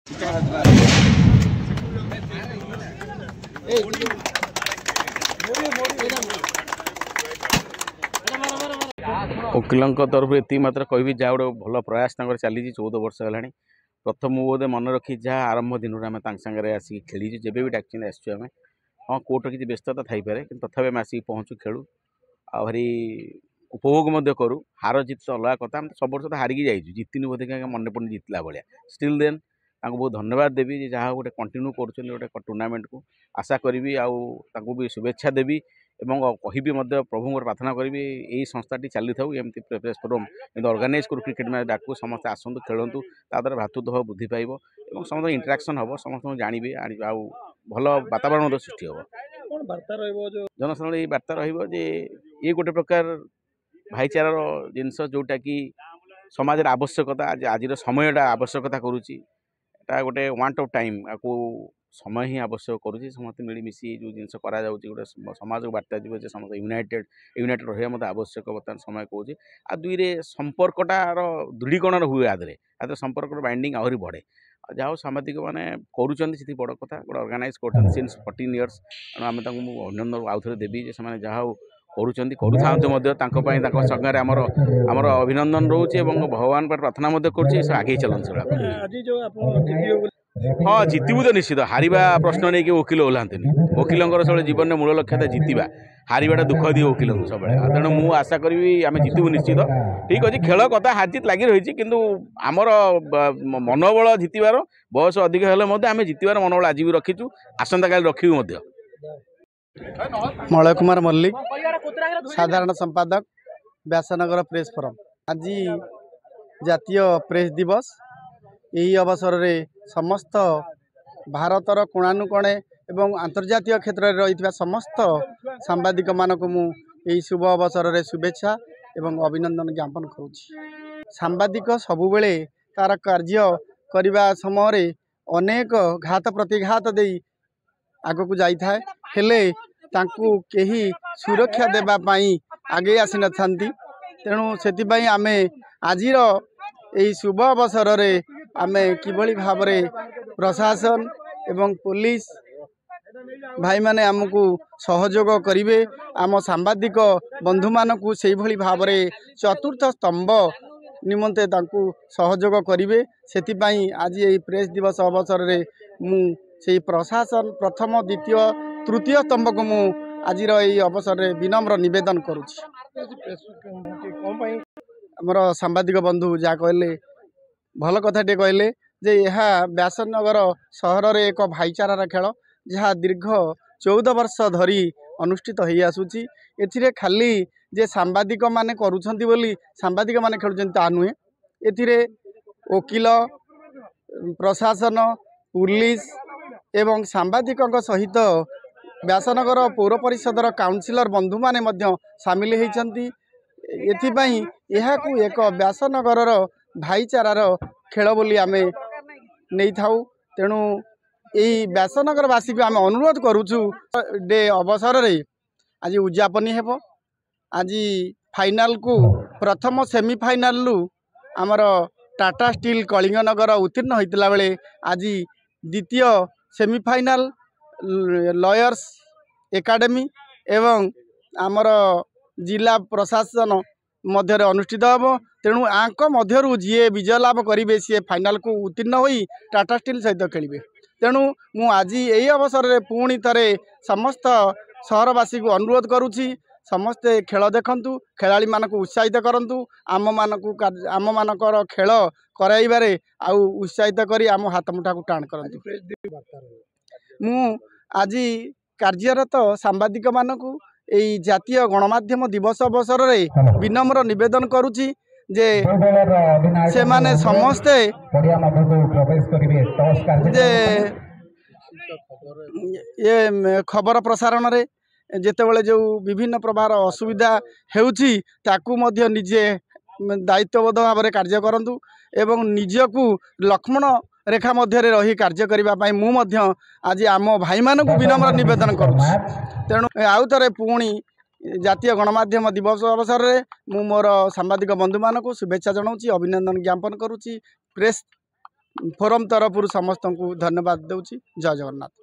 वकिलों तरफ ये मात्र कह जहाँ गोटे भल प्रयास चली 14 वर्ष है प्रथम बोधे मन रखी जहाँ आरंभ दिन आम सागर आसिक खेली जब भी डाक्चिन आसुँ हाँ कोर्टर किसी व्यस्तता थी कि तथापि आम आसिक पहुँचू खेलु आ भारी उपभोग करूँ हार जीत तो अलग कथा हम सब वर्ष तो हारिकी जाइए जितनी बोधे क्या मन पड़े जितला भाया स्टिल देन बहुत धन्यवाद देवी जहाँ गोटे कंटिन्यू कर टूर्नामेंट को आशा करी भी शुभेच्छा देवी एवं कहि प्रभु प्रार्थना करी यही संस्थाटी चली था एमती प्रेस फोरम ऑर्गेनाइज करूँ क्रिकेट मैच डाकू समस्त आसतु खेलतु ताद्वारा भातृत्व वृद्धि पाइब और समस्त इंटराक्शन हम समस्त जानवे आउ भल वातावरण सृष्टि हम जनसाधारण ये बार्ता ये गोटे प्रकार भाईचारार जिनस जोटा कि समाज आवश्यकता आज समयटा आवश्यकता करुच्ची गोटे वांट ऑफ टाइम आपको समय ही आवश्यक करुच्ची समस्त मिलमिशी जो जिन गोटे समाज को बार्ता जी समस्त यूनाइटेड रहा मतलब आवश्यक बर्तमान समय कौन आ दुईरे संपर्कटार दृढ़ीकरण हुए आदि संपर्क बाइंडिंग आहरी बढ़े जहाँ सांबादिक मैंने करुँच बड़ कथा गोटे ऑर्गेनाइज कर सिंस 14 इयर्स आम अभिनंदन आउ थे देवी से जहाँ करूँ संगे आमर अभिनंदन रोचे भगवान पर प्रार्थना कर आगे चलते हाँ जितबू तो निश्चित हारिबा प्रश्न नहीं कि वकिल ओह्लांती वकिलों सब जीवन में मूल लक्ष्य था जितवा हारिबाटा दुख दिए वकिल सब तेणु मुझे आशा करी आम जितबू निश्चित ठीक अच्छे खेल कथा हार जीत लगी रही किंतु आमर मनोबल जितबार बयस अधिक हेल्ले आम जितबार मनोबल आज भी रखीचु आसंता काली रखी मलय कुमार मल्लिक साधारण संपादक व्यासनगर प्रेस फोरम आज जातीय प्रेस दिवस यही अवसर में समस्त भारतर कोणानुकोणे एवं अंतर्जातीय क्षेत्र में रही समस्त सांबादिक मानक यही शुभ अवसर में शुभेच्छा एवं अभिनंदन ज्ञापन करुच्ची। सांबादिक सबुबले तार कार्य करने समय अनेक घात प्रतिघात दे आग को जाई थाए हेले तांकु केही सुरक्षा देवाई आगे आसी न तेणु से आम आज यही शुभ अवसर में आम किभली भाव प्रशासन एवं पुलिस भाई माने आमको सहयोग करिवे आम सांबादिक बंधु मानकु सेही भली भाव चतुर्थ स्तंभ निमंते तांकु सहयोग करिवे सेतिबाई आज यही प्रेस दिवस अवसर में मु से प्रशासन प्रथम द्वितीय तृतीय स्तंभ को मु आज यही अवसर में विनम्र निवेदन करुच्ची। आमर सांबादिक बंधु जहाँ कहले भल कथाटे कहले जे यह व्यासनगर सहर रे एक भाईचारार खेल जहाँ दीर्घ 14 वर्ष धरी अनुष्ठित हो आसूची एथिरे खाली जे सांबादिक माने करूछंती बोली सांबादिक माने खेलुछंती ता नुहे एथिरे वकील प्रशासन पुलिस एवं सांबादिकों सहित व्यासनगर पौर परिषदर काउंसिलर बंधु माने मध्य सामिल होती एथिपाई यहाकू एक व्यासनगर भाईचारार खेल बोली आमे नहीं थाउ तेणु यही व्यासनगरवासी को आम अनुरोध करुचु डे अवसर रे आज उद्यापनी हेब आज फाइनाल को प्रथम सेमिफाइनाल लु आमर टाटा स्टील कलिंगनगर उत्तीर्ण होता बेले आज द्वितीय सेमिफाइनाल लॉयर्स एकाडेमी एवं आमर जिला प्रशासन मध्य अनुष्ठित हम तेणु आंक मध्यरु जी विजय लाभ करेंगे सी फाइनाल को उत्तीर्ण हो टाटा स्टील सहित खेलिए तेणु मु आज यही अवसर में पुणी थे समस्त सहरवासी को अनुरोध करुच्ची समस्ते खेल देखु खेलाड़ी मानक उत्साहित करूँ आम मानकर खेल कराइबारे आउ उत्साहित करी आम हाथ मुठा को टाण करूँ मु आज कार्यरत सांबादिक मानक यही जातीय गणमाध्यम दिवस अवसर में विनम्र निवेदन करुच्ची जे से माने समस्ते जे ये खबर प्रसारण रे जेतेबेले जो विभिन्न प्रकार असुविधा हेउची ताकू मध्य निजे दायित्वबोध भाव में कार्य करंतु एवं निजकू लक्ष्मण रेखा मध्य रही कार्य करने मु मध्य आज आम भाई मानक विनम्र निवेदन करुच्ची तेणु आउ थे पुणी जातीय गणमाध्यम दिवस अवसर में मु मोर सांबादिक बंधु मानक शुभेच्छा जनाऊँ अभिनंदन ज्ञापन करुच्ची प्रेस फोरम तरफ समस्त को धन्यवाद दूँ। जय जगन्नाथ।